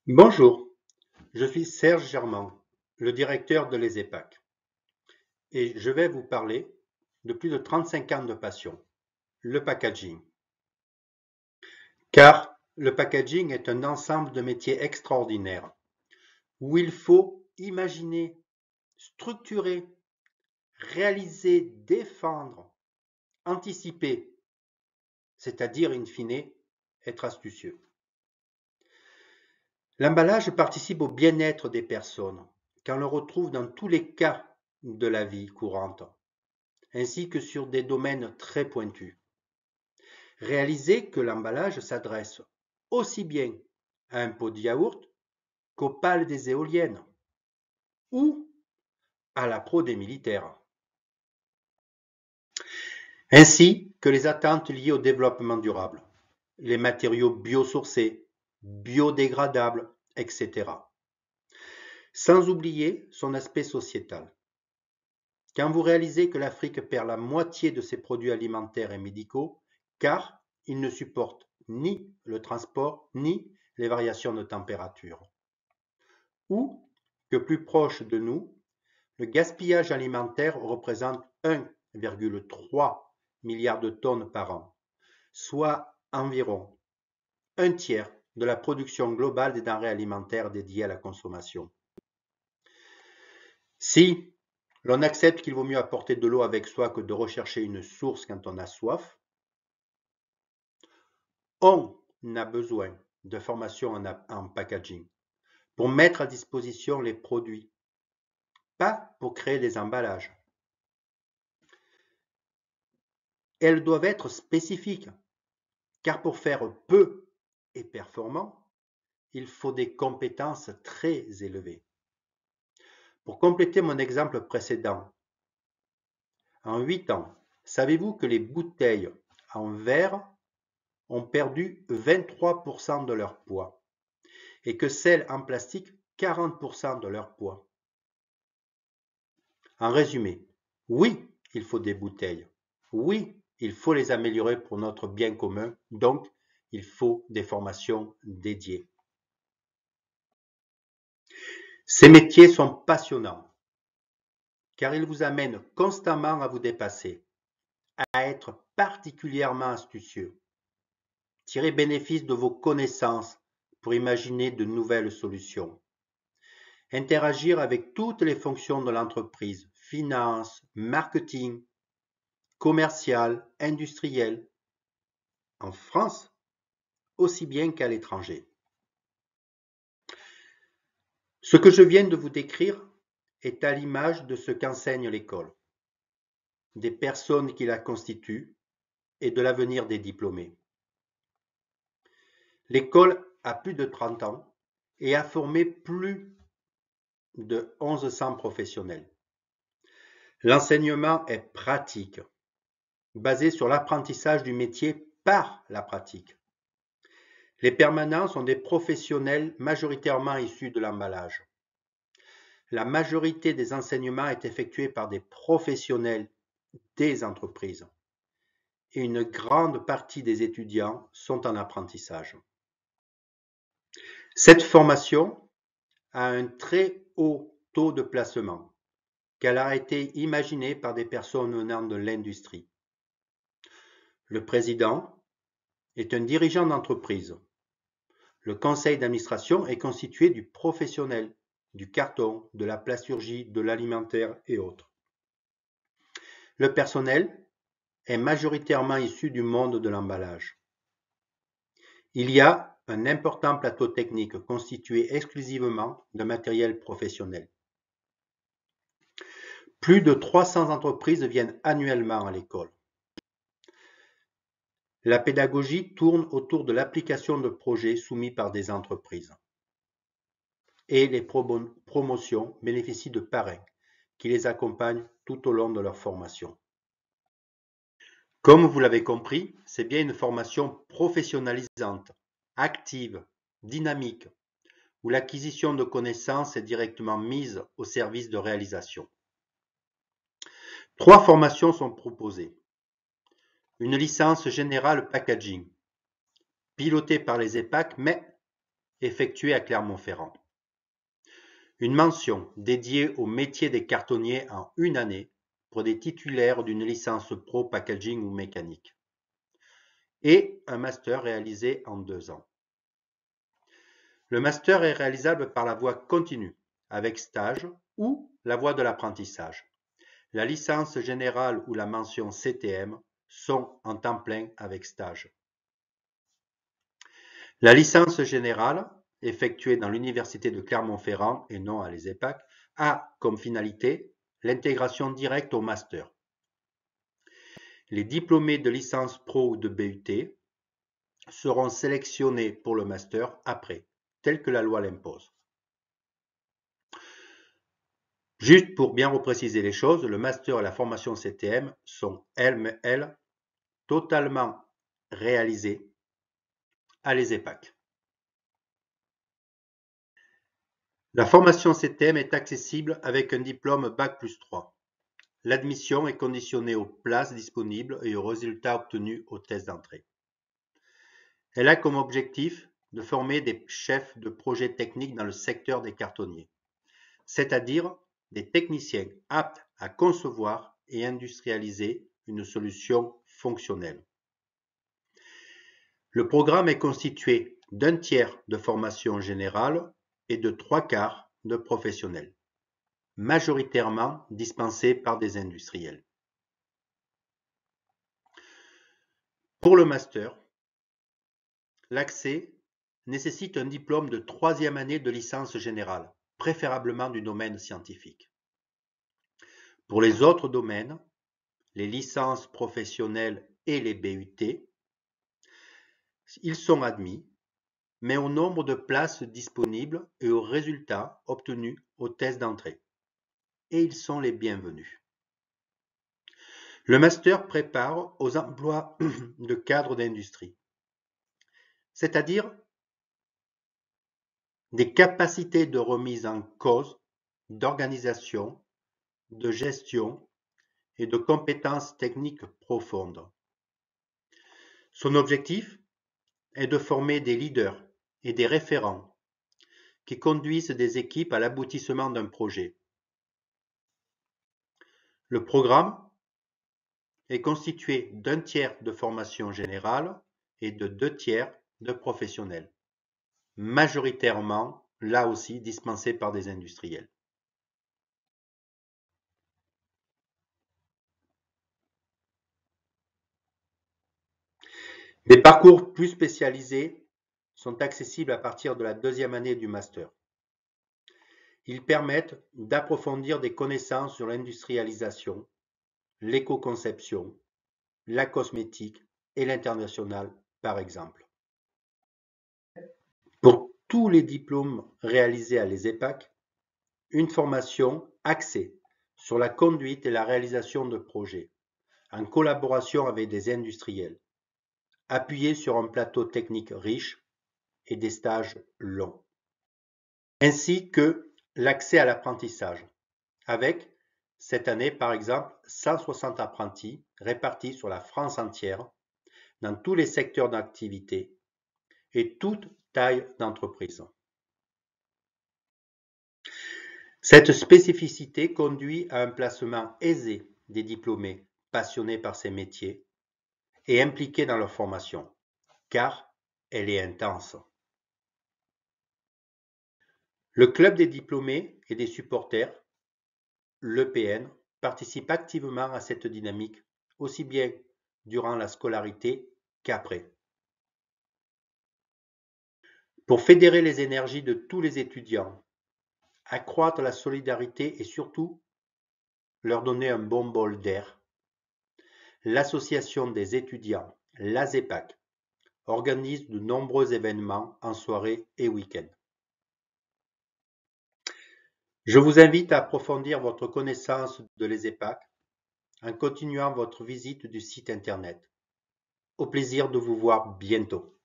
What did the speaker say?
Bonjour, je suis Serge Germain, le directeur de Les EPAC, et je vais vous parler de plus de 35 ans de passion, le packaging. Car le packaging est un ensemble de métiers extraordinaires où il faut imaginer, structurer, réaliser, défendre, anticiper, c'est-à-dire in fine, être astucieux. L'emballage participe au bien-être des personnes, car on le retrouve dans tous les cas de la vie courante, ainsi que sur des domaines très pointus. Réalisez que l'emballage s'adresse aussi bien à un pot de yaourt qu'aux pales des éoliennes ou à la pro des militaires, ainsi que les attentes liées au développement durable, les matériaux biosourcés, biodégradables, etc. Sans oublier son aspect sociétal. Quand vous réalisez que l'Afrique perd la moitié de ses produits alimentaires et médicaux, car ils ne supportent ni le transport ni les variations de température. Ou que plus proche de nous, le gaspillage alimentaire représente 1,3 milliard de tonnes par an, soit environ un tiers de la production globale des denrées alimentaires dédiées à la consommation. Si l'on accepte qu'il vaut mieux apporter de l'eau avec soi que de rechercher une source quand on a soif, on a besoin de formation en packaging pour mettre à disposition les produits, pas pour créer des emballages. Elles doivent être spécifiques, car pour faire peu et performant, il faut des compétences très élevées. Pour compléter mon exemple précédent, en 8 ans, savez-vous que les bouteilles en verre ont perdu 23% de leur poids et que celles en plastique 40% de leur poids? En résumé, oui, il faut des bouteilles. Oui, il faut les améliorer pour notre bien commun, donc il faut des formations dédiées. Ces métiers sont passionnants, car ils vous amènent constamment à vous dépasser, à être particulièrement astucieux. Tirez bénéfice de vos connaissances pour imaginer de nouvelles solutions. Interagir avec toutes les fonctions de l'entreprise, finance, marketing, commercial, industriel, en France aussi bien qu'à l'étranger. Ce que je viens de vous décrire est à l'image de ce qu'enseigne l'école, des personnes qui la constituent et de l'avenir des diplômés. L'école a plus de 30 ans et a formé plus de 1100 professionnels. L'enseignement est pratique, basé sur l'apprentissage du métier par la pratique. Les permanents sont des professionnels majoritairement issus de l'emballage. La majorité des enseignements est effectuée par des professionnels des entreprises et une grande partie des étudiants sont en apprentissage. Cette formation a un très haut taux de placement, car elle a été imaginée par des personnes venant de l'industrie. Le président est un dirigeant d'entreprise. Le conseil d'administration est constitué du professionnel, du carton, de la plasturgie, de l'alimentaire et autres. Le personnel est majoritairement issu du monde de l'emballage. Il y a un important plateau technique constitué exclusivement de matériel professionnel. Plus de 300 entreprises viennent annuellement à l'école. La pédagogie tourne autour de l'application de projets soumis par des entreprises. Et les promotions bénéficient de parrains qui les accompagnent tout au long de leur formation. Comme vous l'avez compris, c'est bien une formation professionnalisante, active, dynamique, où l'acquisition de connaissances est directement mise au service de réalisation. 3 formations sont proposées. Une licence générale packaging, pilotée par les EPAC, mais effectué à Clermont-Ferrand. Une mention dédiée au métier des cartonniers en 1 année pour des titulaires d'une licence pro packaging ou mécanique. Et un master réalisé en 2 ans. Le master est réalisable par la voie continue, avec stage, ou la voie de l'apprentissage. La licence générale ou la mention CTM sont en temps plein avec stage. La licence générale, effectuée dans l'Université de Clermont-Ferrand et non à l'ESEPAC, a comme finalité l'intégration directe au master. Les diplômés de licence pro ou de BUT seront sélectionnés pour le master après, tel que la loi l'impose. Juste pour bien repréciser les choses, le master et la formation CTM sont, elles, totalement réalisés à l'ESEPAC. La formation CTM est accessible avec un diplôme Bac+3. L'admission est conditionnée aux places disponibles et aux résultats obtenus au test d'entrée. Elle a comme objectif de former des chefs de projet techniques dans le secteur des cartonniers, c'est-à-dire des techniciens aptes à concevoir et industrialiser une solution fonctionnelle. Le programme est constitué d'1 tiers de formation générale et de 3/4 de professionnels, majoritairement dispensés par des industriels. Pour le master, l'accès nécessite un diplôme de 3e année de licence générale, préférablement du domaine scientifique. Pour les autres domaines, les licences professionnelles et les BUT, ils sont admis, mais au nombre de places disponibles et aux résultats obtenus au test d'entrée. Et ils sont les bienvenus. Le master prépare aux emplois de cadre d'industrie, c'est-à-dire des capacités de remise en cause, d'organisation, de gestion et de compétences techniques profondes. Son objectif est de former des leaders et des référents qui conduisent des équipes à l'aboutissement d'un projet. Le programme est constitué d'1 tiers de formation générale et de 2 tiers de professionnels, majoritairement, là aussi, dispensés par des industriels. Des parcours plus spécialisés sont accessibles à partir de la 2e année du master. Ils permettent d'approfondir des connaissances sur l'industrialisation, l'éco-conception, la cosmétique et l'international, par exemple. Pour tous les diplômes réalisés à l'ESEPAC, une formation axée sur la conduite et la réalisation de projets, en collaboration avec des industriels, appuyée sur un plateau technique riche et des stages longs, ainsi que l'accès à l'apprentissage, avec, cette année par exemple, 160 apprentis répartis sur la France entière, dans tous les secteurs d'activité et toute taille d'entreprise. Cette spécificité conduit à un placement aisé des diplômés passionnés par ces métiers et impliqués dans leur formation, car elle est intense. Le club des diplômés et des supporters, l'EPN, participe activement à cette dynamique, aussi bien durant la scolarité qu'après. Pour fédérer les énergies de tous les étudiants, accroître la solidarité et surtout leur donner un bon bol d'air, l'association des étudiants, l'ASEPAC, organise de nombreux événements en soirée et week-end. Je vous invite à approfondir votre connaissance de l'ESEPAC en continuant votre visite du site internet. Au plaisir de vous voir bientôt.